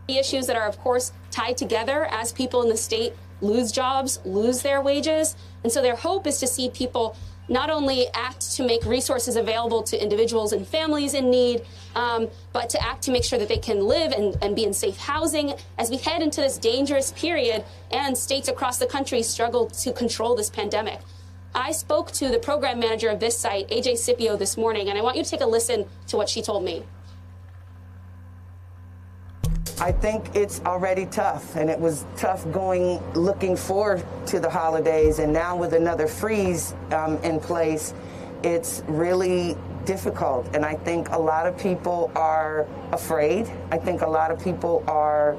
Issues that are, of course, tied together as people in the state lose jobs, lose their wages. And so their hope is to see people not only act to make resources available to individuals and families in need, but to act to make sure that they can live and be in safe housing as we head into this dangerous period and states across the country struggle to control this pandemic. I spoke to the program manager of this site, AJ Scipio, this morning, and I want you to take a listen to what she told me. I think it's already tough, and it was tough looking forward to the holidays, and now with another freeze in place, it's really difficult. And I think a lot of people are afraid. I think a lot of people are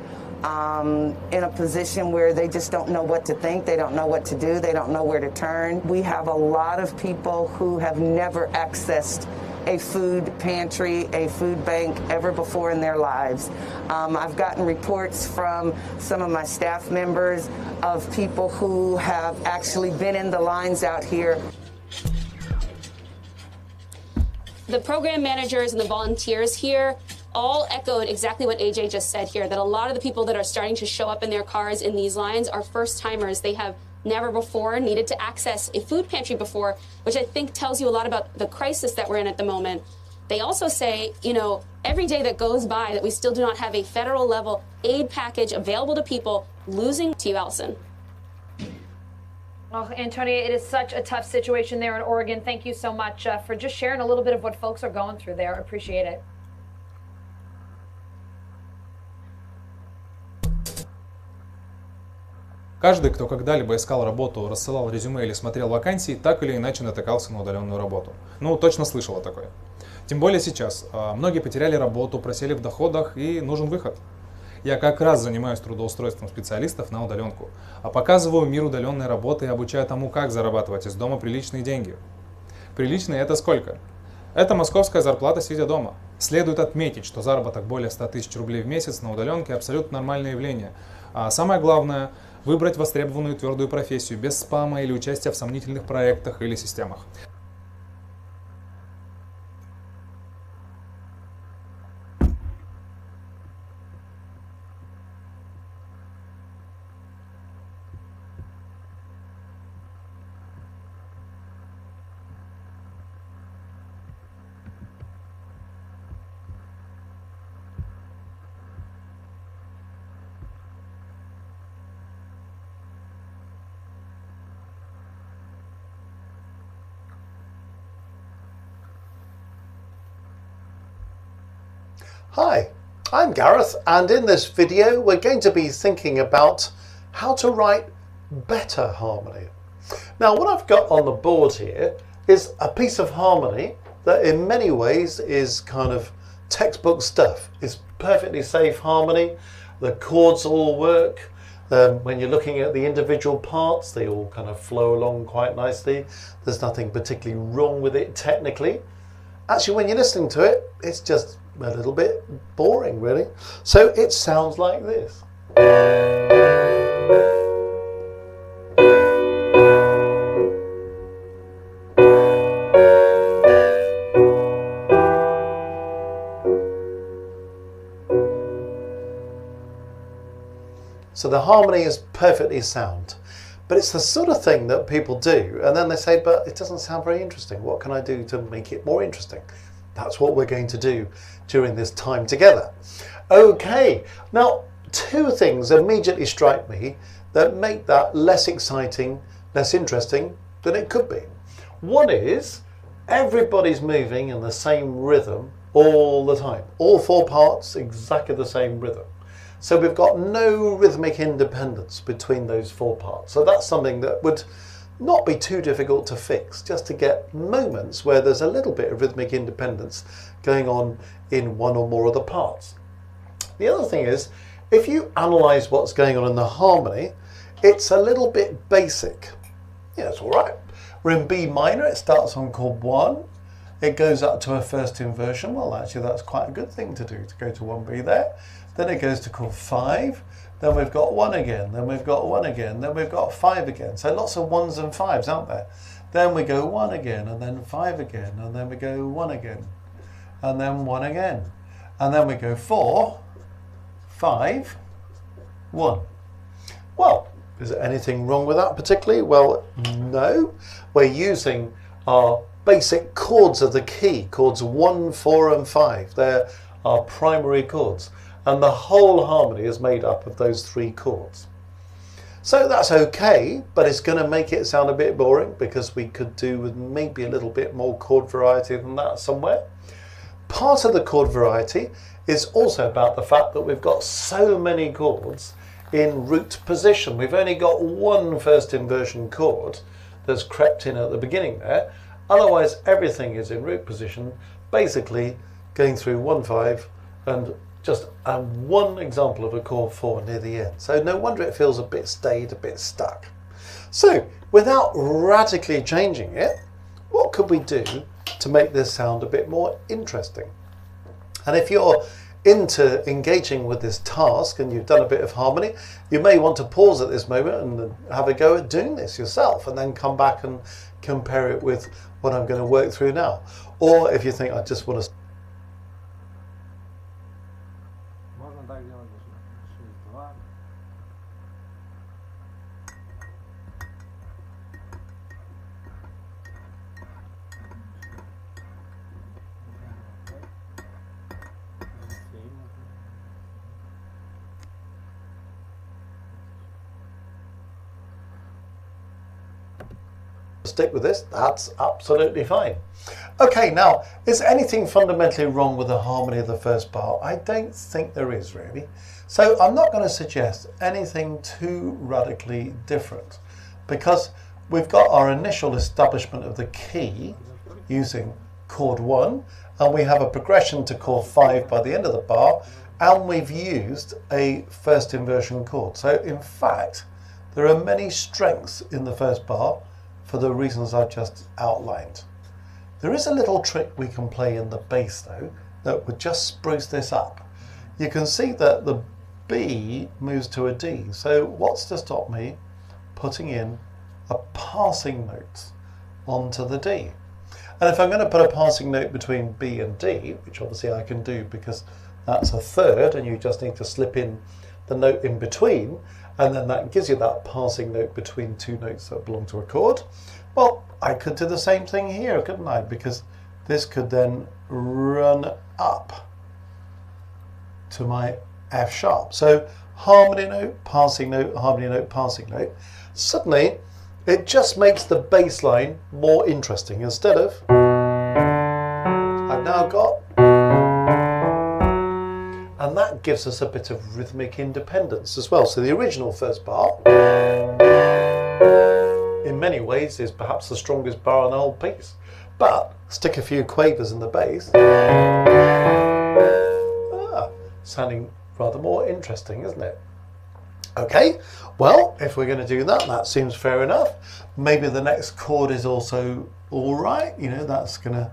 in a position where they just don't know what to think. They don't know what to do. They don't know where to turn. We have a lot of people who have never accessed a food pantry, a food bank ever before in their lives. I've gotten reports from some of my staff members of people who have actually been in the lines out here. The program managers and the volunteers here all echoed exactly what AJ just said here, that a lot of the people that are starting to show up in their cars in these lines are first timers. They have never before needed to access a food pantry before, which I think tells you a lot about the crisis that we're in at the moment. They also say, you know, every day that goes by that we still do not have a federal level aid package available to people losing. To you, Allison. Oh, Antonia, it is such a tough situation there in Oregon. Thank you so much for just sharing a little bit of what folks are going through there. I appreciate it. Каждый, кто когда-либо искал работу, рассылал резюме или смотрел вакансии, так или иначе натыкался на удаленную работу. Ну, точно слышал о такой. Тем более сейчас. Многие потеряли работу, просели в доходах и нужен выход. Я как раз занимаюсь трудоустройством специалистов на удаленку, а показываю мир удаленной работы и обучаю тому, как зарабатывать из дома приличные деньги. Приличные — это сколько? Это московская зарплата, сидя дома. Следует отметить, что заработок более 100 тысяч рублей в месяц на удаленке абсолютно нормальное явление. А самое главное — выбрать востребованную твердую профессию без спама или участия в сомнительных проектах или системах. Hi, I'm Gareth, and in this video we're going to be thinking about how to write better harmony. Now, what I've got on the board here is a piece of harmony that in many ways is kind of textbook stuff. It's perfectly safe harmony, the chords all work. When you're looking at the individual parts, they all kind of flow along quite nicely. There's nothing particularly wrong with it technically. Actually, when you're listening to it, it's just a little bit boring, really. So it sounds like this. So the harmony is perfectly sound. But it's the sort of thing that people do, and then they say, but it doesn't sound very interesting. What can I do to make it more interesting? That's what we're going to do during this time together. Okay, now two things immediately strike me that make that less exciting, less interesting than it could be. One is everybody's moving in the same rhythm all the time. All four parts, exactly the same rhythm. So we've got no rhythmic independence between those four parts. So that's something that would not be too difficult to fix, just to get moments where there's a little bit of rhythmic independence going on in one or more of the parts. The other thing is, if you analyse what's going on in the harmony, it's a little bit basic. Yeah, it's all right. We're in B minor, it starts on chord 1. It goes up to a first inversion. Well, actually, that's quite a good thing to do, to go to 1B there. Then it goes to chord 5. Then we've got 1 again. Then we've got 1 again. Then we've got 5 again. So lots of 1s and 5s, aren't there? Then we go 1 again, and then 5 again, and then we go 1 again, and then 1 again. And then we go 4, 5, 1. Well, is there anything wrong with that particularly? Well, no. We're using our basic chords of the key, chords 1, 4 and 5. They're our primary chords. And the whole harmony is made up of those 3 chords. So that's okay, but it's going to make it sound a bit boring because we could do with maybe a little bit more chord variety than that somewhere. Part of the chord variety is also about the fact that we've got so many chords in root position. We've only got one first inversion chord that's crept in at the beginning there. Otherwise, everything is in root position, basically going through 1, 5 and just one example of a chord 4 near the end. So no wonder it feels a bit stayed, a bit stuck. So without radically changing it, what could we do to make this sound a bit more interesting? And if you're into engaging with this task and you've done a bit of harmony, you may want to pause at this moment and have a go at doing this yourself and then come back and compare it with what I'm going to work through now. Or if you think I just want to stick with this, that's absolutely fine. Okay, now, is anything fundamentally wrong with the harmony of the first bar? I don't think there is really. So I'm not going to suggest anything too radically different because we've got our initial establishment of the key using chord 1 and we have a progression to chord 5 by the end of the bar and we've used a first inversion chord. So in fact, there are many strengths in the first bar for the reasons I've just outlined. There is a little trick we can play in the bass though that would just spruce this up. You can see that the B moves to a D, so what's to stop me putting in a passing note onto the D? And if I'm going to put a passing note between B and D, which obviously I can do because that's a third and you just need to slip in the note in between, and then that gives you that passing note between 2 notes that belong to a chord. Well, I could do the same thing here, couldn't I? Because this could then run up to my F sharp. So harmony note, passing note, harmony note, passing note. Suddenly, it just makes the bass line more interesting. Instead of, I've now got, and that gives us a bit of rhythmic independence as well. So the original first bar, in many ways, is perhaps the strongest bar on the whole piece. But stick a few quavers in the bass, sounding rather more interesting, isn't it? Okay, well, if we're going to do that, that seems fair enough. Maybe the next chord is also all right. You know, that's going to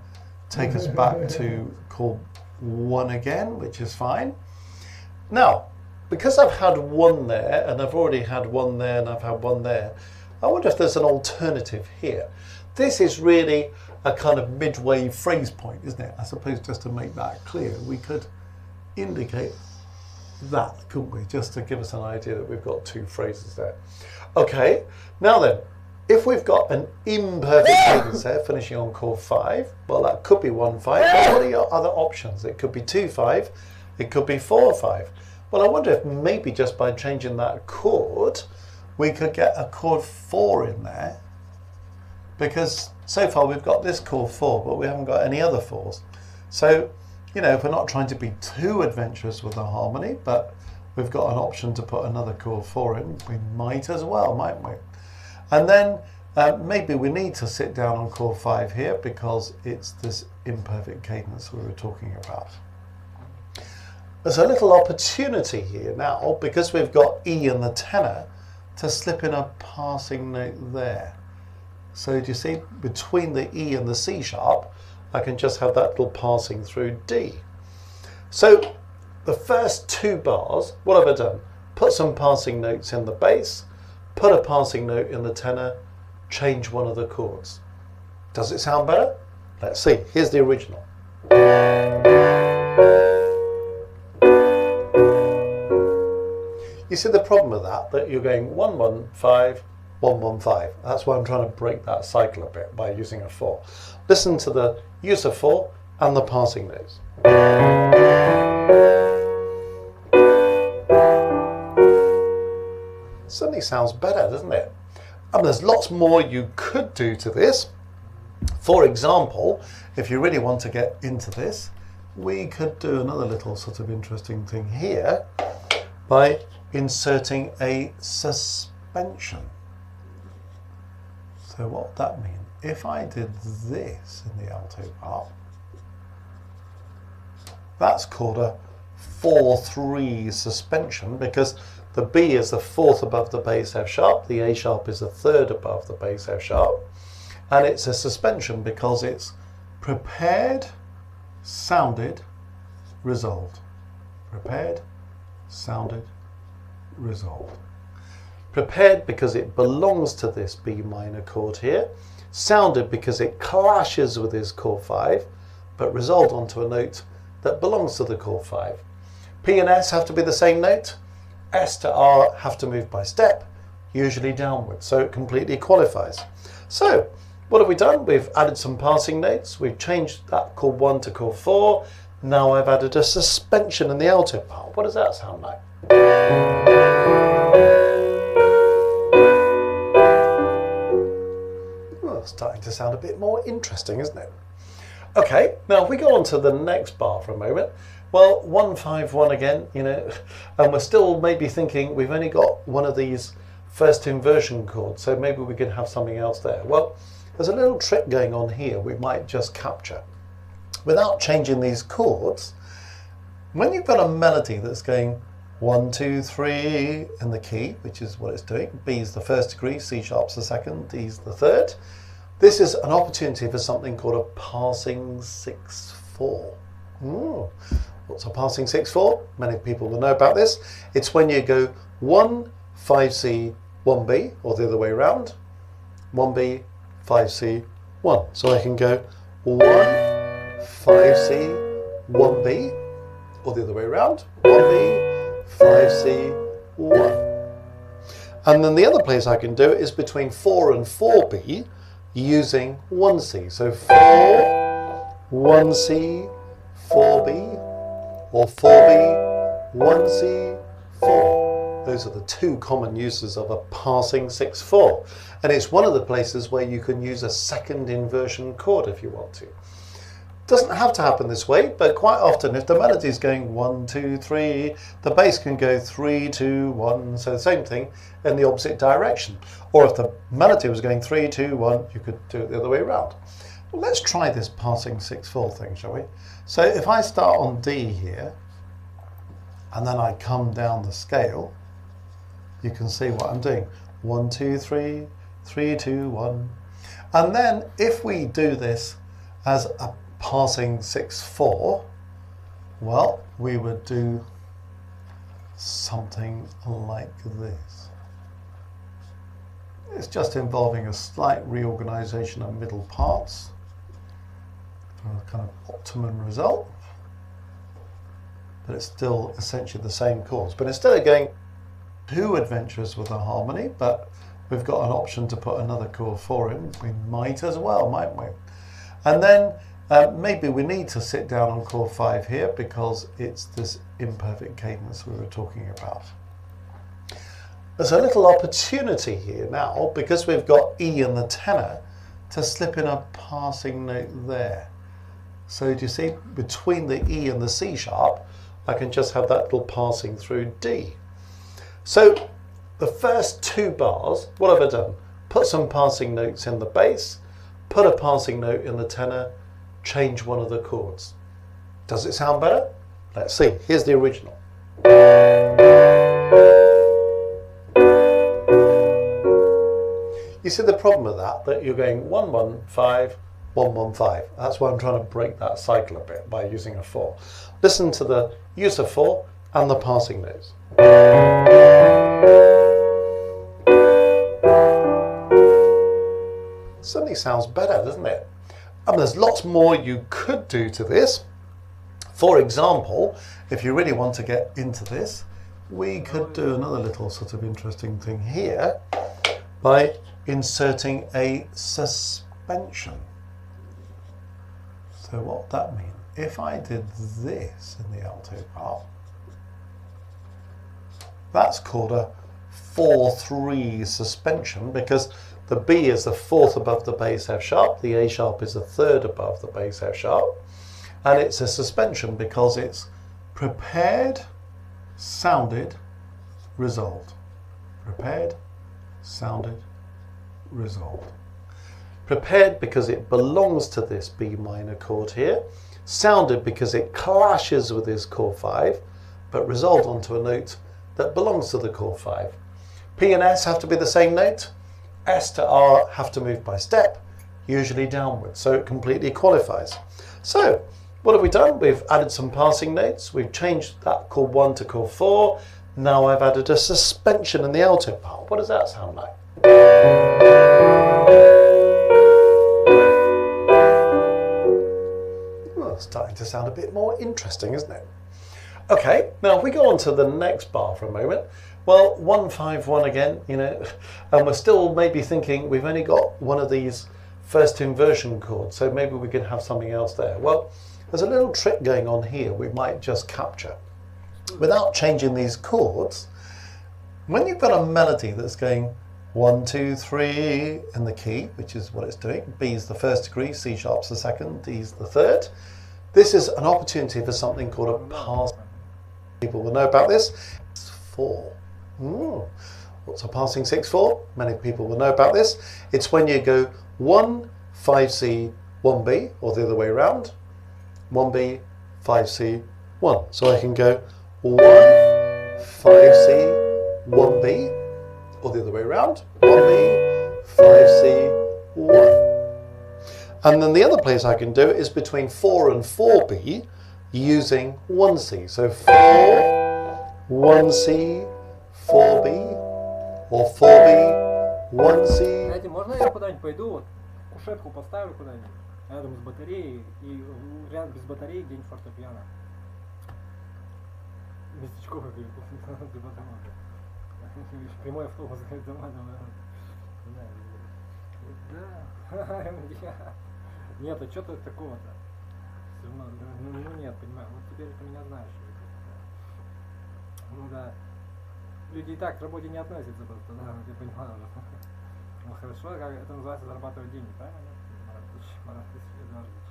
take us back to chord 1 again, which is fine. Now, because I've had 1 there, and I've already had 1 there, and I've had 1 there, I wonder if there's an alternative here. This is really a kind of midway phrase point, isn't it? I suppose just to make that clear, we could indicate that, couldn't we? Just to give us an idea that we've got 2 phrases there. Okay, now then, if we've got an imperfect cadence there, finishing on chord 5, well, that could be 1, 5. But what are your other options? It could be 2, 5. It could be 4, 5. Well, I wonder if maybe just by changing that chord, we could get a chord 4 in there. Because so far we've got this chord 4, but we haven't got any other 4s. So, you know, if we're not trying to be too adventurous with the harmony, but we've got an option to put another chord 4 in, we might as well, mightn't we? And then maybe we need to sit down on chord 5 here because it's this imperfect cadence we were talking about. There's a little opportunity here now because we've got E and the tenor to slip in a passing note there. So do you see, between the E and the C sharp, I can just have that little passing through D. So the first 2 bars, what have I done? Put some passing notes in the bass, put a passing note in the tenor, change one of the chords. Does it sound better? Let's see. Here's the original. You see the problem with that you're going 1, 1, 5, 1, 1, 5. That's why I'm trying to break that cycle a bit by using a 4. Listen to the use of 4 and the passing notes. Certainly sounds better, doesn't it? And there's lots more you could do to this. For example, if you really want to get into this, we could do another little sort of interesting thing here by inserting a suspension. So what would that mean? If I did this in the alto part, that's called a 4-3 suspension, because the B is the 4th above the bass F sharp, the A sharp is the 3rd above the bass F sharp, and it's a suspension because it's prepared, sounded, resolved. Prepared, sounded, resolved. Prepared because it belongs to this B minor chord here, sounded because it clashes with this chord 5, but resolved onto a note that belongs to the chord 5. P and S have to be the same note, S to R have to move by step, usually downwards, so it completely qualifies. So, what have we done? We've added some passing notes, we've changed that chord 1 to chord 4, now I've added a suspension in the alto part. What does that sound like? Well, it's starting to sound a bit more interesting, isn't it? Okay, now if we go on to the next bar for a moment, well, 1, 5, 1 again, you know, and we're still maybe thinking we've only got one of these first inversion chords, so maybe we can have something else there. Well, there's a little trick going on here we might just capture. Without changing these chords, when you've got a melody that's going 1, 2, 3 in the key, which is what it's doing, B is the 1st degree, C sharp's the 2nd, D is the 3rd, this is an opportunity for something called a passing 6/4. What's a passing 6/4? Many people will know about this. It's when you go 1, 5C, 1B, or the other way around, 1B, 5C, 1. So I can go 1, 5C, 1B, or the other way around, 1B, 5C, 1. And then the other place I can do it is between 4 and 4B using 1C. So 4, 1C, 4B, or 4B, 1C, 4. Those are the two common uses of a passing 6/4. And it's one of the places where you can use a second inversion chord if you want to. Doesn't have to happen this way, but quite often if the melody is going 1, 2, 3, the bass can go 3, 2, 1, so the same thing in the opposite direction. Or if the melody was going 3, 2, 1, you could do it the other way around. Well, let's try this passing 6/4 thing, shall we? So if I start on D here, and then I come down the scale, you can see what I'm doing. 1, 2, 3, 3, 2, 1. And then if we do this as a passing 6/4, well, we would do something like this. It's just involving a slight reorganization of middle parts for a kind of optimum result, but it's still essentially the same chords. But instead of going too adventurous with the harmony, but we've got an option to put another chord 4 in, we might as well, mightn't we? And then maybe we need to sit down on chord 5 here because it's this imperfect cadence we were talking about. There's a little opportunity here now, because we've got E in the tenor, to slip in a passing note there. So do you see, between the E and the C sharp, I can just have that little passing through D. So the first 2 bars, what have I done? Put some passing notes in the bass, put a passing note in the tenor, change one of the chords. Does it sound better? Let's see. Here's the original. You see the problem with that you're going 1, 1, 5, 1, 1, 5. That's why I'm trying to break that cycle a bit by using a 4. Listen to the use of 4 and the passing notes. Certainly sounds better, doesn't it? And there's lots more you could do to this. For example, if you really want to get into this, we could do another little sort of interesting thing here by inserting a suspension. So what that means, if I did this in the alto part, that's called a 4-3 suspension, because the B is the fourth above the bass F sharp, the A sharp is the third above the bass F sharp, and it's a suspension because it's prepared, sounded, resolved. Prepared, sounded, resolved. Prepared because it belongs to this B minor chord here, sounded because it clashes with this chord 5, but resolved onto a note that belongs to the chord 5. P and S have to be the same note, S to R have to move by step, usually downwards, so it completely qualifies. So, what have we done? We've added some passing notes, we've changed that chord 1 to chord 4, now I've added a suspension in the alto part. What does that sound like? Well, it's starting to sound a bit more interesting, isn't it? Okay, now if we go on to the next bar for a moment, well, 1-5-1 again, you know, and we're still maybe thinking we've only got one of these first inversion chords, so maybe we could have something else there. Well, there's a little trick going on here we might just capture. Without changing these chords, when you've got a melody that's going 1, 2, 3 in the key, which is what it's doing, B is the first degree, C sharp's the second, D is the third, this is an opportunity for something called a pass. People will know about this. 4. What's a passing 6/4? Many people will know about this. It's when you go 1, 5C, 1B, or the other way around. 1B, 5C, 1. So I can go 1, 5C, 1B, or the other way around. 1B, 5C, 1. And then the other place I can do it is between 4 and 4B using 1C. So 4, 1C, 4B, or 4B, 1C. Знаете, можно я куда-нибудь пойду, вот кушетку поставлю куда-нибудь, рядом с батареей, и рядом без батареи где-нибудь фортепиано. Местечковый прямой автобус домой. Да. Нет, а что-то такого-то. Ну нет, понимаю. Вот теперь ты меня знаешь. Ну да. Люди и так к работе не относятся просто, да, я понимаю. Ну хорошо, как это называется зарабатывать деньги, правильно? Мaratovich Эдуардович.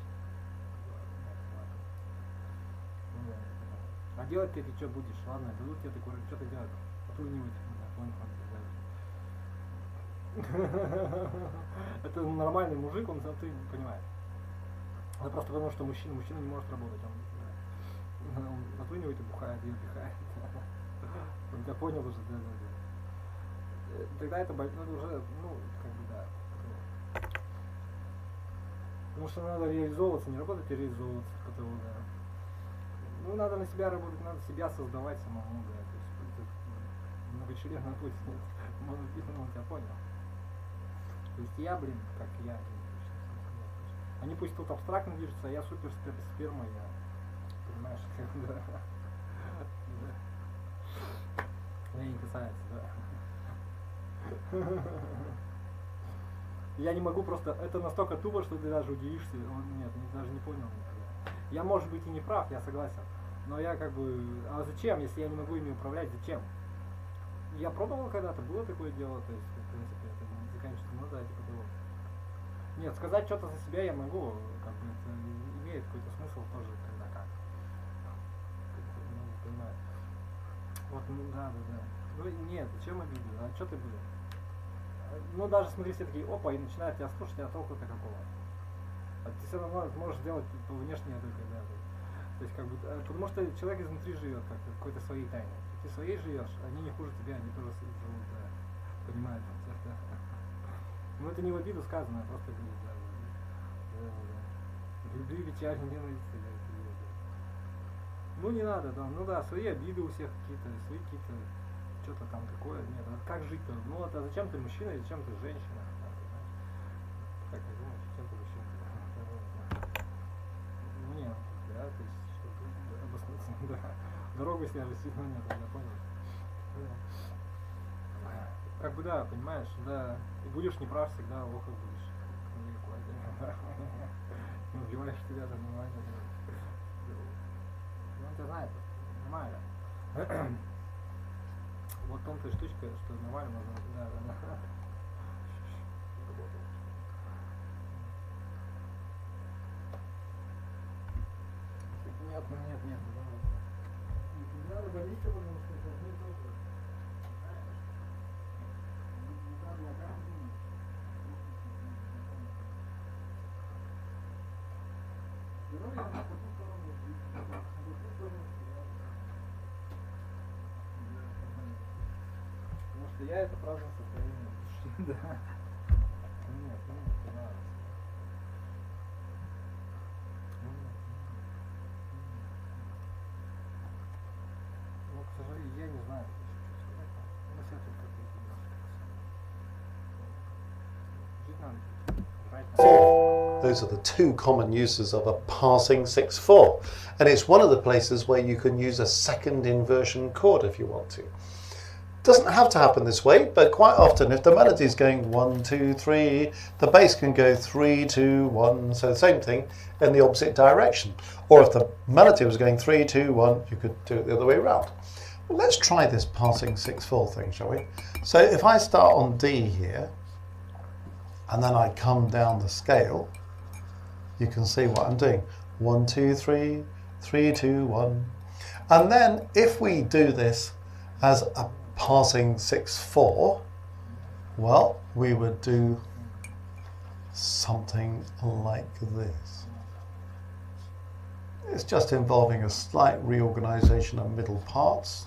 А делать ты что будешь? Ладно, дадут тебе такое, что ты делать? Отлынивать. Это нормальный мужик, он ты понимаешь. Это просто потому, что мужчина не может работать. Он отлынивает и бухает, и отдыхает. Он тебя понял уже, да. Тогда это уже, ну, как бы, да. Потому что надо реализовываться, не работать, а реализовываться. Потому, да. Ну, надо на себя работать, надо себя создавать самому, да. То есть, многочленный путь. Он тебя понял. То есть я, блин, как я. Они пусть тут абстрактно движутся, а я супер сперма, я, понимаешь, да. Меня не касается, да. Я не могу просто, это настолько тупо, что ты даже удивишься. Нет, даже не понял никогда. Я, может быть, и не прав, я согласен. Но я как бы, а зачем, если я не могу ими управлять, зачем? Я пробовал когда-то, было такое дело, то есть, в принципе, это заканчивается, ну да, типа того. Нет, сказать что-то за себя я могу, как бы это имеет какой-то смысл тоже, когда как. Ну, понимаю. Вот, ну да. Ну нет, зачем обидно, а что ты будешь? Ну даже смотри, все такие, опа, и начинают тебя слушать, а толку-то какого? А ты все равно можешь сделать по внешнее только, да. То есть как бы, потому что человек изнутри живет как-то, какой-то своей тайной. Ты своей живешь, они не хуже тебя, они тоже живут, да. Понимают, да. Ну это не в обиду сказано, а просто говорит, да. Любви, печаль, ненависть, да. Ну не надо, да, ну да, свои обиды у всех какие-то, свои какие-то, что-то там такое, нет, а как жить-то? Ну вот, а зачем ты мужчина и зачем ты женщина? Да, как ты думаешь, зачем ты мужчина? Ну нет, да, то есть, чтобы обосноваться, да, дорогу сняли, ну нет, я понял. Как бы да, понимаешь, да, и будешь не прав всегда, лохов будешь. Не убиваешь тебя за внимание. Ну, это знает, нормально. Вот в том-то и штучка, что нормально можно, да. Нет, нет, не надо болеть, потому что это одно и то же. Потому что я это праздное состояние души, да. Нет, не надо. Ну, к сожалению, я не знаю, что сказать. Мы с этим как-то жить надо. Those are the two common uses of a passing 6/4, and it's one of the places where you can use a second inversion chord if you want to. Doesn't have to happen this way, but quite often if the melody is going 1, 2, 3, the bass can go 3, 2, 1, so the same thing in the opposite direction. Or if the melody was going 3, 2, 1, you could do it the other way around. Well, let's try this passing 6/4 thing, shall we? So if I start on D here, and then I come down the scale, you can see what I'm doing. 1, 2, 3, 3, 2, 1. And then if we do this as a passing 6/4, well, we would do something like this. It's just involving a slight reorganization of middle parts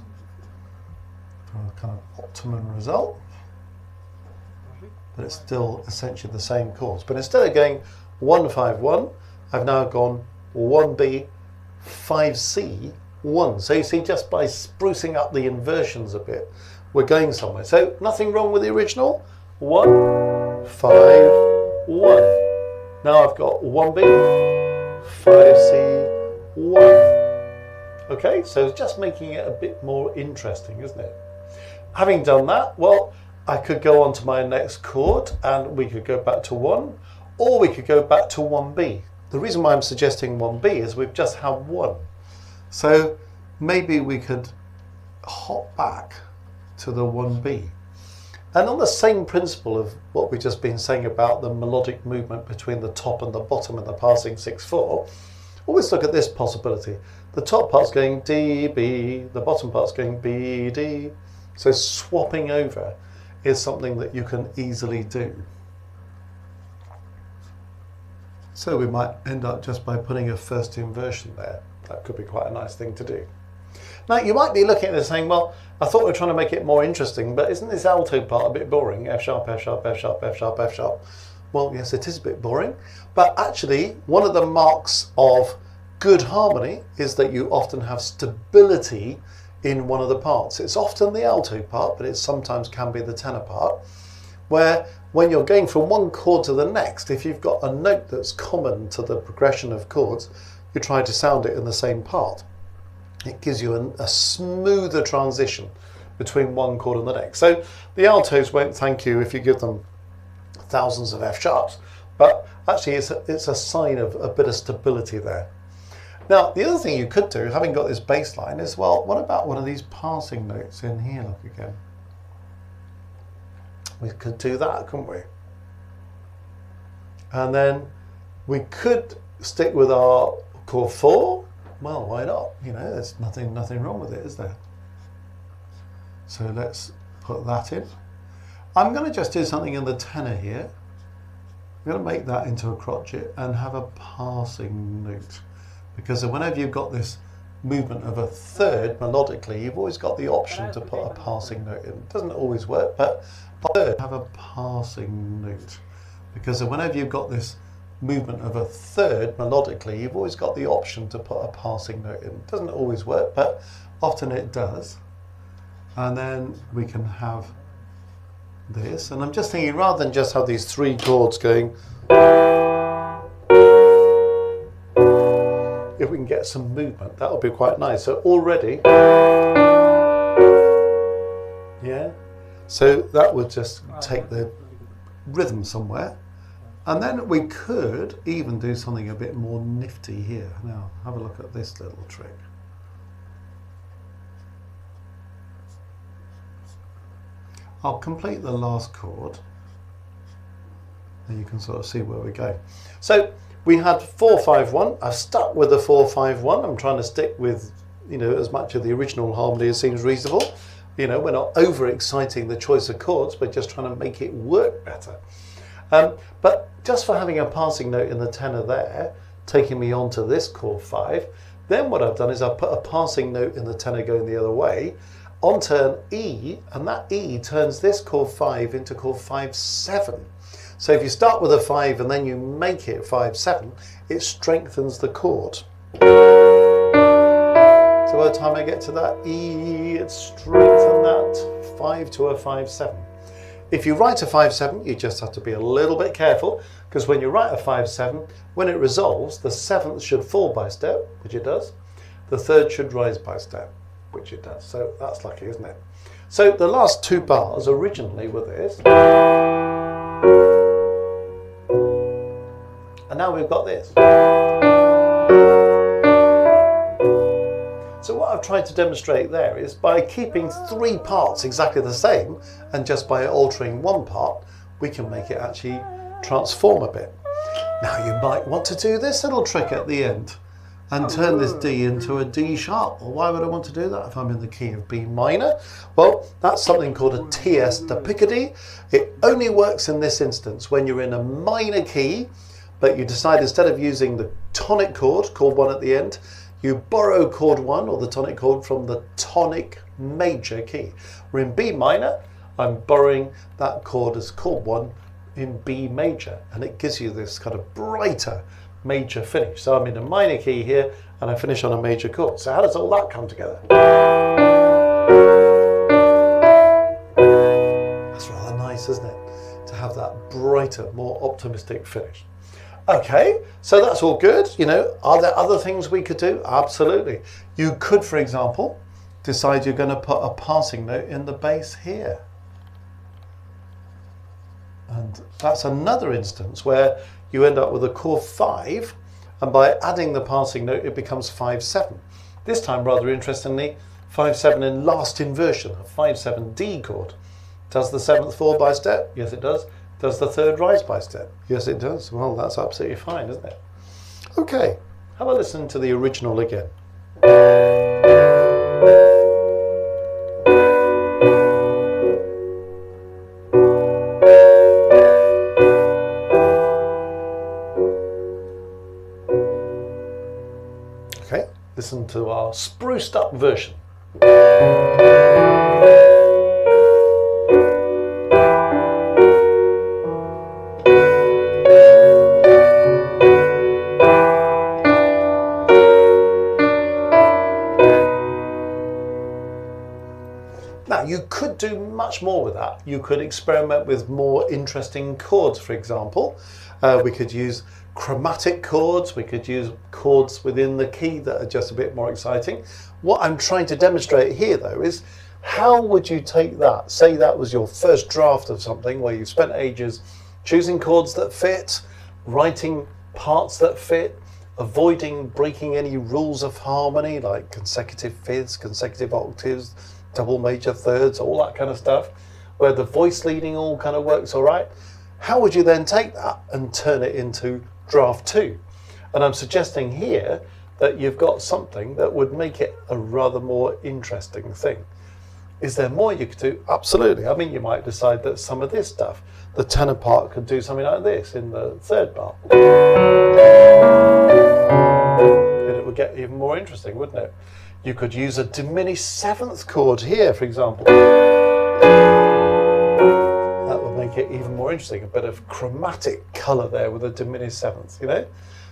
for a kind of optimum result. But it's still essentially the same chords. But instead of going 1, 5, 1, I've now gone 1B, 5C, 1. So you see, just by sprucing up the inversions a bit, we're going somewhere. So nothing wrong with the original. 1, 5, 1. Now I've got 1B, 5C, 1. Okay, so it's just making it a bit more interesting, isn't it? Having done that, well, I could go on to my next chord and we could go back to 1, or we could go back to 1B. The reason why I'm suggesting 1B is we've just had 1. So maybe we could hop back to the 1B. And on the same principle of what we've just been saying about the melodic movement between the top and the bottom in the passing 6/4, always look at this possibility. The top part's going D, B, the bottom part's going B, D. So swapping over is something that you can easily do. So we might end up just by putting a first inversion there. That could be quite a nice thing to do. Now you might be looking at this saying, well, I thought we were trying to make it more interesting, but isn't this alto part a bit boring? F sharp, F sharp, F sharp, F sharp, F sharp. Well, yes, it is a bit boring, but actually one of the marks of good harmony is that you often have stability in one of the parts. It's often the alto part, but it sometimes can be the tenor part, where when you're going from one chord to the next, if you've got a note that's common to the progression of chords, you try to sound it in the same part. It gives you a smoother transition between one chord and the next. So the altos won't thank you if you give them thousands of F sharps, but actually it's a sign of a bit of stability there. Now, the other thing you could do, having got this bass line, is, well, what about one of these passing notes in here? Look again. We could do that, couldn't we? And then we could stick with our chord 4. Well, why not? You know, there's nothing wrong with it, is there? So let's put that in. I'm going to just do something in the tenor here. I'm going to make that into a crotchet and have a passing note. Because whenever you've got this movement of a third melodically, you've always got the option to put a passing note in. It doesn't always work, but third, have a passing note. Because whenever you've got this movement of a third melodically, you've always got the option to put a passing note in. It doesn't always work, but often it does. And then we can have this. And I'm just thinking, rather than just have these 3 chords going, if we can get some movement, that would be quite nice. So already, So that would just take the rhythm somewhere. And then we could even do something a bit more nifty here. Now, have a look at this little trick. I'll complete the last chord, and you can sort of see where we're going. So we had 4-5-1. I've stuck with the 4-5-1. I'm trying to stick with, you know, as much of the original harmony as seems reasonable. You know, we're not over-exciting the choice of chords, but just trying to make it work better. But just for having a passing note in the tenor there, taking me on to this chord 5, then what I've done is I've put a passing note in the tenor going the other way, on turn E, and that E turns this chord 5 into chord 5-7. So if you start with a 5 and then you make it 5-7, it strengthens the chord. So by the time I get to that E, it's strengthened that 5 to a 5-7. If you write a 5-7, you just have to be a little bit careful, because when you write a 5-7, when it resolves, the 7th should fall by step, which it does. The 3rd should rise by step, which it does. So that's lucky, isn't it? So the last 2 bars originally were this. And now we've got this. So what I've tried to demonstrate there is by keeping 3 parts exactly the same, and just by altering 1 part, we can make it actually transform a bit. Now you might want to do this little trick at the end and turn this D into a D sharp. Well, why would I want to do that if I'm in the key of B minor? Well, that's something called a TS de Picardy. It only works in this instance when you're in a minor key, but you decide instead of using the tonic chord, chord 1 at the end, you borrow chord 1 or the tonic chord from the tonic major key. We're in B minor, I'm borrowing that chord as chord 1 in B major, and it gives you this kind of brighter major finish. So I'm in a minor key here and I finish on a major chord. So how does all that come together? That's rather nice, isn't it? To have that brighter, more optimistic finish. Okay, so that's all good. You know, are there other things we could do? Absolutely. You could, for example, decide you're going to put a passing note in the bass here. And that's another instance where you end up with a chord 5, and by adding the passing note, it becomes 5-7. This time, rather interestingly, 5-7 in last inversion, a 5-7 D chord. Does the 7th fall by step? Yes, it does. Does the 3rd rise by step? Yes, it does. Well, that's absolutely fine, isn't it? Okay, have a listen to the original again. Okay, listen to our spruced up version. You could do much more with that. You could experiment with more interesting chords, for example. We could use chromatic chords. We could use chords within the key that are just a bit more exciting. What I'm trying to demonstrate here, though, is how would you take that? Say that was your first draft of something where you spent ages choosing chords that fit, writing parts that fit, avoiding breaking any rules of harmony like consecutive fifths, consecutive octaves, double major thirds, all that kind of stuff, where the voice leading all kind of works all right. How would you then take that and turn it into draft 2? And I'm suggesting here that you've got something that would make it a rather more interesting thing. Is there more you could do? Absolutely. I mean, you might decide that some of this stuff, the tenor part could do something like this in the 3rd bar. And it would get even more interesting, wouldn't it? You could use a diminished 7th chord here, for example. That would make it even more interesting, a bit of chromatic colour there with a diminished 7th, you know?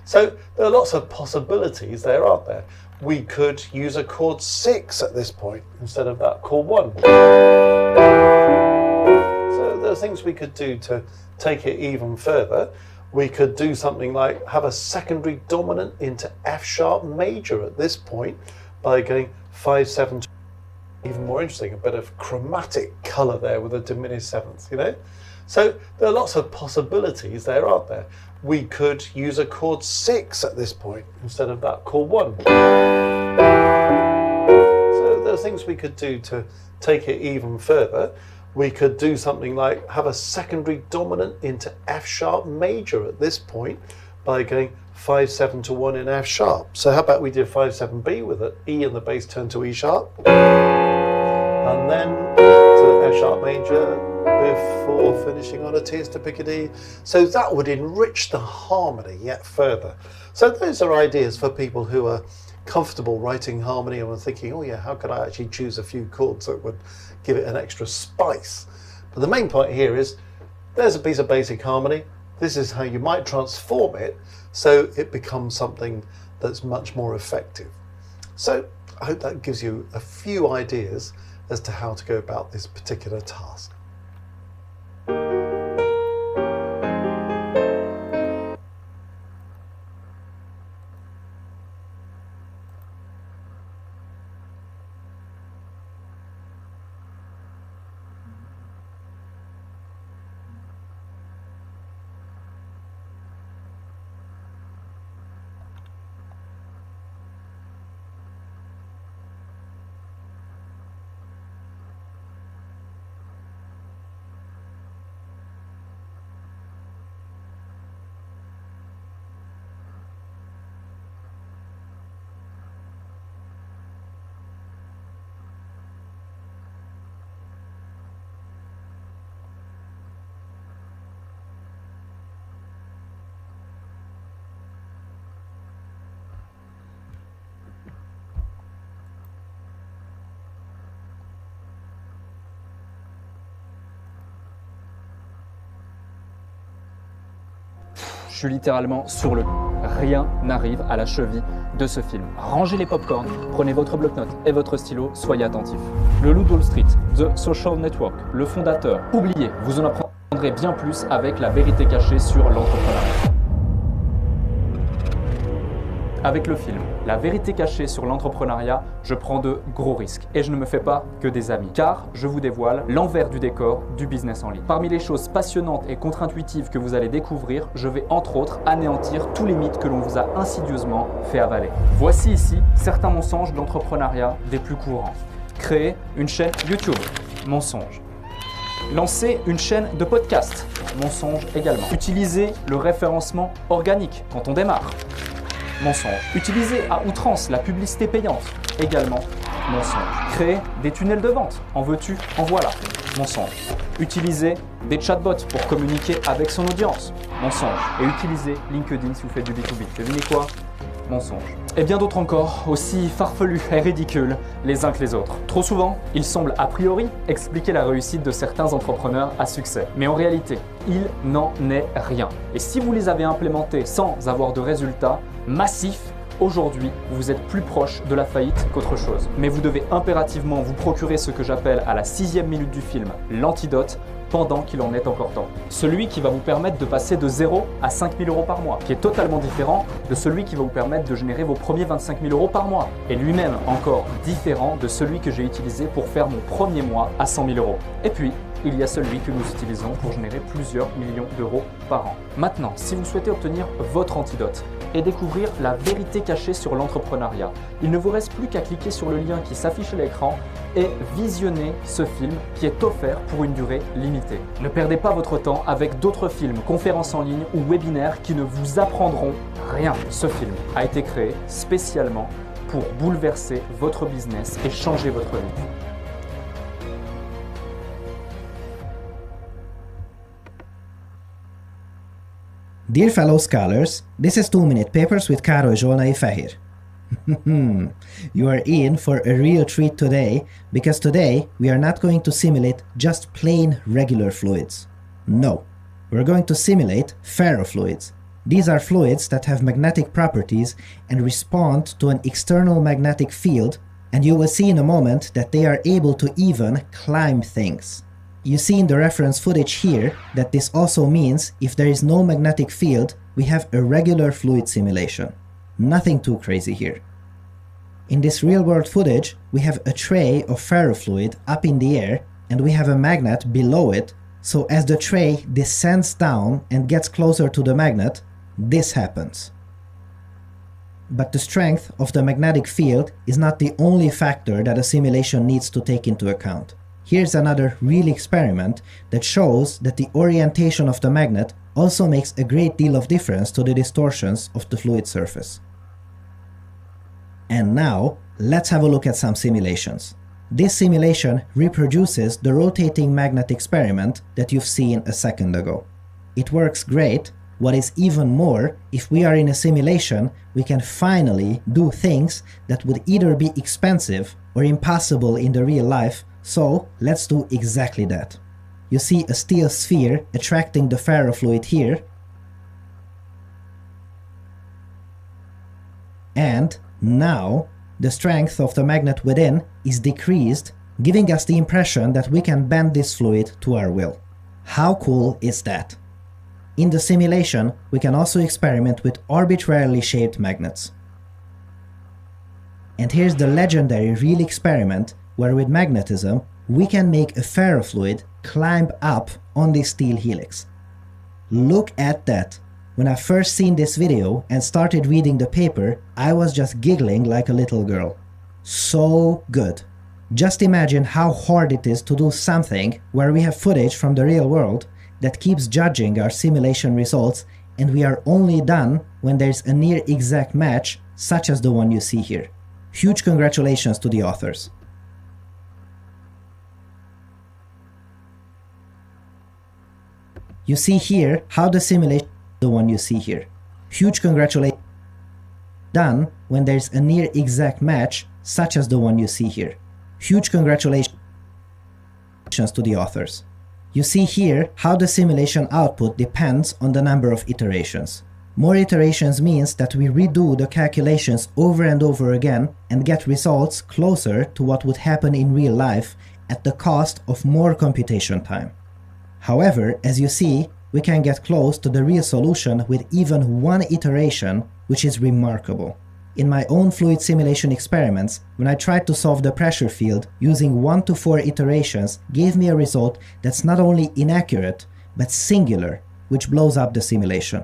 So there are lots of possibilities there, aren't there? We could use a chord 6 at this point instead of that chord 1. So there are things we could do to take it even further. We could do something like have a secondary dominant into F sharp major at this point, by going 5-7. even more interesting, a bit of chromatic colour there with a diminished seventh, you know? So there are lots of possibilities there, aren't there? We could use a chord 6 at this point instead of that chord 1. So there are things we could do to take it even further. We could do something like have a secondary dominant into F sharp major at this point by going 5-7 to 1 in F sharp. So how about we did 5-7B with an E and the bass turned to E sharp, and then to F sharp major before finishing on a tierce to pick a D. So that would enrich the harmony yet further. So those are ideas for people who are comfortable writing harmony and are thinking, oh yeah, how could I actually choose a few chords that would give it an extra spice? But the main point here is there's a piece of basic harmony. This is how you might transform it so it becomes something that's much more effective. So I hope that gives you a few ideas as to how to go about this particular task. Je suis littéralement sur le cul. Rien n'arrive à la cheville de ce film. Rangez les pop-corns, prenez votre bloc-notes et votre stylo, soyez attentifs. Le Loup de Wall Street, The Social Network, le fondateur. Oubliez, vous en apprendrez bien plus avec la vérité cachée sur l'entrepreneuriat. Avec le film La vérité cachée sur l'entrepreneuriat, je prends de gros risques et je ne me fais pas que des amis, car je vous dévoile l'envers du décor du business en ligne. Parmi les choses passionnantes et contre-intuitives que vous allez découvrir, je vais entre autres anéantir tous les mythes que l'on vous a insidieusement fait avaler. Voici ici certains mensonges d'entrepreneuriat des plus courants. Créer une chaîne YouTube, mensonge. Lancer une chaîne de podcast, mensonge également. Utiliser le référencement organique quand on démarre. Mensonge. Utiliser à outrance la publicité payante, également mensonge. Créer des tunnels de vente, en veux-tu, en voilà, mensonge. Utiliser des chatbots pour communiquer avec son audience, mensonge. Et utiliser LinkedIn si vous faites du B2B. Devinez quoi? Mensonge. Et bien d'autres encore, aussi farfelus et ridicules les uns que les autres. Trop souvent, ils semblent a priori expliquer la réussite de certains entrepreneurs à succès. Mais en réalité, il n'en est rien. Et si vous les avez implémentés sans avoir de résultats massifs, aujourd'hui, vous êtes plus proche de la faillite qu'autre chose. Mais vous devez impérativement vous procurer ce que j'appelle à la 6e minute du film, l'antidote, pendant qu'il en est encore temps. Celui qui va vous permettre de passer de 0 à 5 000 € par mois, qui est totalement différent de celui qui va vous permettre de générer vos premiers 25 000 € par mois, et lui-même encore différent de celui que j'ai utilisé pour faire mon premier mois à 100 000 €. Et puis, il y a celui que nous utilisons pour générer plusieurs millions d'euros par an. Maintenant, si vous souhaitez obtenir votre antidote et découvrir la vérité cachée sur l'entrepreneuriat, il ne vous reste plus qu'à cliquer sur le lien qui s'affiche à l'écran et visionner ce film qui est offert pour une durée limitée. Ne perdez pas votre temps avec d'autres films, conférences en ligne ou webinaires qui ne vous apprendront rien. Ce film a été créé spécialement pour bouleverser votre business et changer votre vie. Dear fellow scholars, this is 2-minute papers with Károly Zsolnai Fehér. You are in for a real treat today, because today we are not going to simulate just plain regular fluids. No, we're going to simulate ferrofluids. These are fluids that have magnetic properties and respond to an external magnetic field, and you will see in a moment that they are able to even climb things. You see in the reference footage here that this also means if there is no magnetic field, we have a regular fluid simulation. Nothing too crazy here. In this real-world footage, we have a tray of ferrofluid up in the air and we have a magnet below it, so as the tray descends down and gets closer to the magnet, this happens. But the strength of the magnetic field is not the only factor that a simulation needs to take into account. Here's another real experiment that shows that the orientation of the magnet also makes a great deal of difference to the distortions of the fluid surface. And now, let's have a look at some simulations. This simulation reproduces the rotating magnet experiment that you've seen a second ago. It works great. What is even more, if we are in a simulation, we can finally do things that would either be expensive or impossible in the real life, so let's do exactly that. You see a steel sphere attracting the ferrofluid here, and now the strength of the magnet within is decreased, giving us the impression that we can bend this fluid to our will. How cool is that? In the simulation, we can also experiment with arbitrarily shaped magnets. And here's the legendary real experiment where with magnetism we can make a ferrofluid climb up on this steel helix. Look at that! When I first seen this video and started reading the paper, I was just giggling like a little girl. So good! Just imagine how hard it is to do something where we have footage from the real world that keeps judging our simulation results, and we are only done when there's a near exact match, such as the one you see here. Huge congratulations to the authors. You see here how the simulation the one you see here. Huge congratulations. Done when there's a near exact match, such as the one you see here. Huge congratulations to the authors. You see here how the simulation output depends on the number of iterations. More iterations means that we redo the calculations over and over again and get results closer to what would happen in real life at the cost of more computation time. However, as you see, we can get close to the real solution with even one iteration, which is remarkable. In my own fluid simulation experiments, when I tried to solve the pressure field, using 1 to 4 iterations gave me a result that's not only inaccurate, but singular, which blows up the simulation.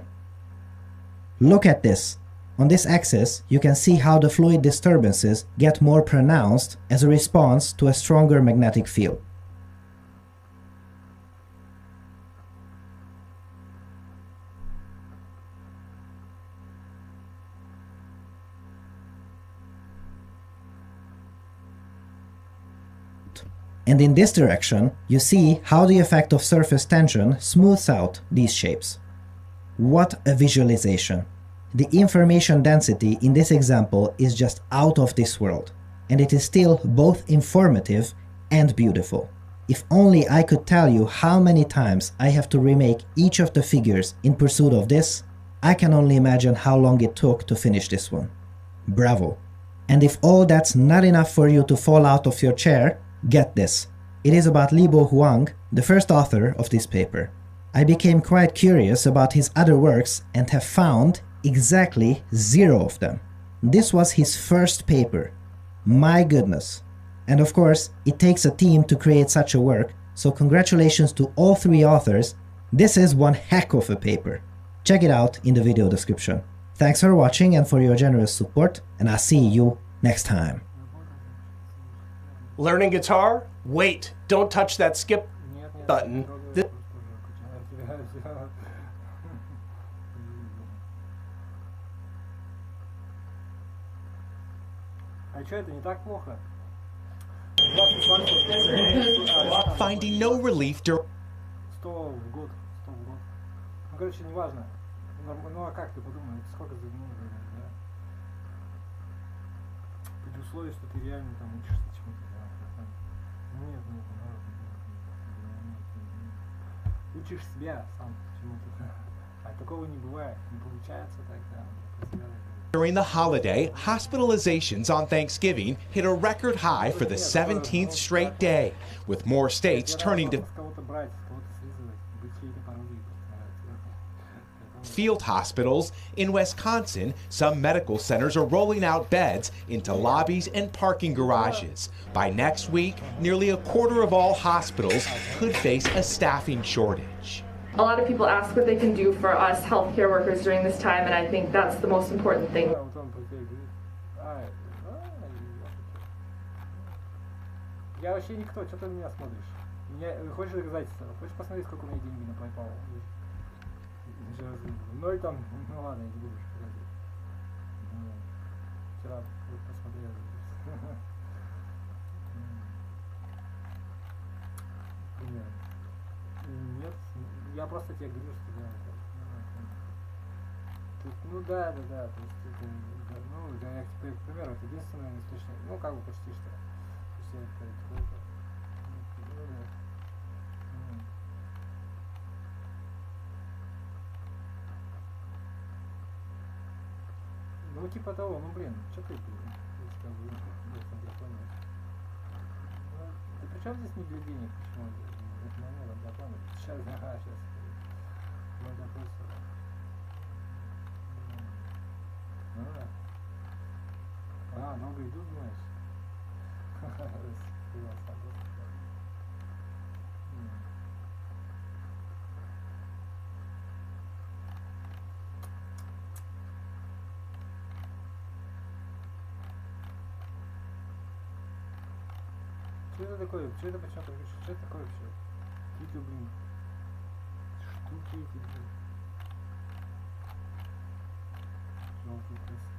Look at this. On this axis, you can see how the fluid disturbances get more pronounced as a response to a stronger magnetic field. And in this direction, you see how the effect of surface tension smooths out these shapes. What a visualization! The information density in this example is just out of this world, and it is still both informative and beautiful. If only I could tell you how many times I have to remake each of the figures in pursuit of this, I can only imagine how long it took to finish this one. Bravo! And if all that's not enough for you to fall out of your chair, get this. It is about Libo Huang, the first author of this paper. I became quite curious about his other works and have found exactly 0 of them. This was his first paper. My goodness. And of course, it takes a team to create such a work, so congratulations to all 3 authors. This is one heck of a paper. Check it out in the video description. Thanks for watching and for your generous support, and I'll see you next time. Learning guitar? Wait, don't touch that skip button. Finding no relief during... 100 в год. Ну, короче, неважно. Ну, а как ты подумай, сколько за минут, да? При условии, что ты реально там учишься чему-то. Нет. Учишь себя сам чему-то. А такого не бывает. Не получается так, да. During the holiday, hospitalizations on Thanksgiving hit a record high for the 17th straight day, with more states turning to field hospitals. In Wisconsin, some medical centers are rolling out beds into lobbies and parking garages. By next week, nearly a quarter of all hospitals could face a staffing shortage. A lot of people ask what they can do for us healthcare workers during this time, and I think that's the most important thing. Я вообще никто, что ты на меня смотришь? Хочешь доказательства? Хочешь посмотреть, сколько у меня деньги на PayPal? Ну и там, ну ладно, я не буду показывать. Вчера посмотрел. Нет, я просто тебе говорю, что да. Ну да, то есть это, ну, я, к примеру, это единственное не смешное, ну как бы почти что. Все это, ну типа того, ну блин, что ты, я понял. Да при чем здесь не для денег, почему? Это момент, я понял. Сейчас, ага, сейчас. Ну да, просто. Ну да. А, много идут, знаешь. Что это такое? Что это почему-то пишешь? Что это такое вообще? Какие-то, блин, штуки эти, блин. Желтые красоты.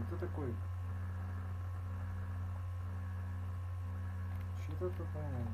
Кто такой? Что-то такое.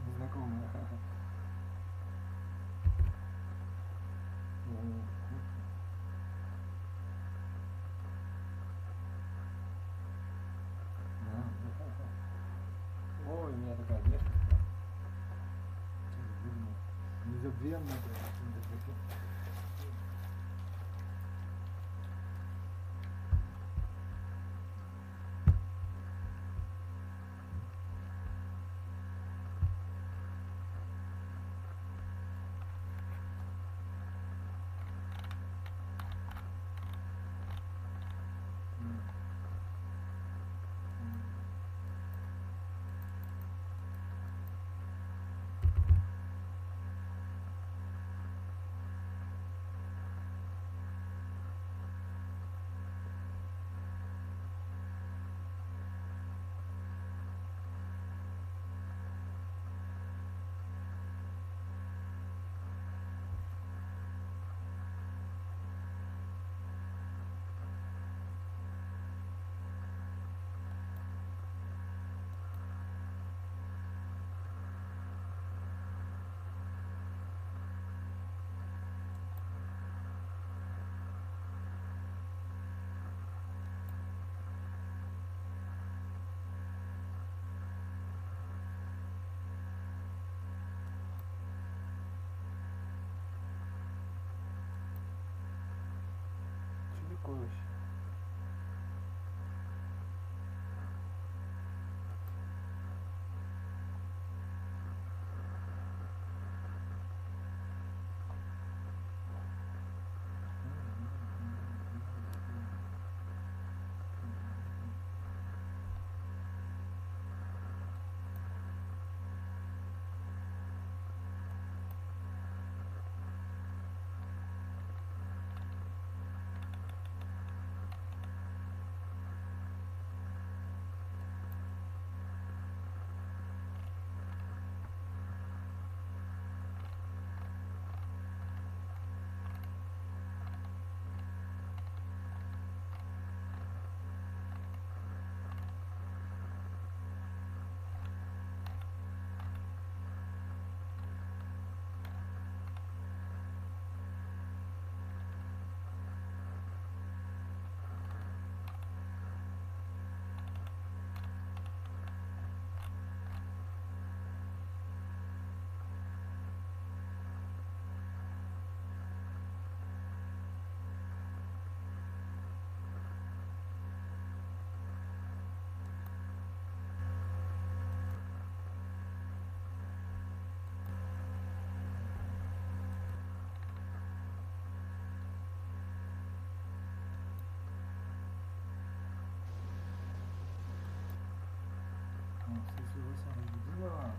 Незнакомая. Ой, у меня такая одежда. Незабвенная. Такое вообще. Если вы сами любимого,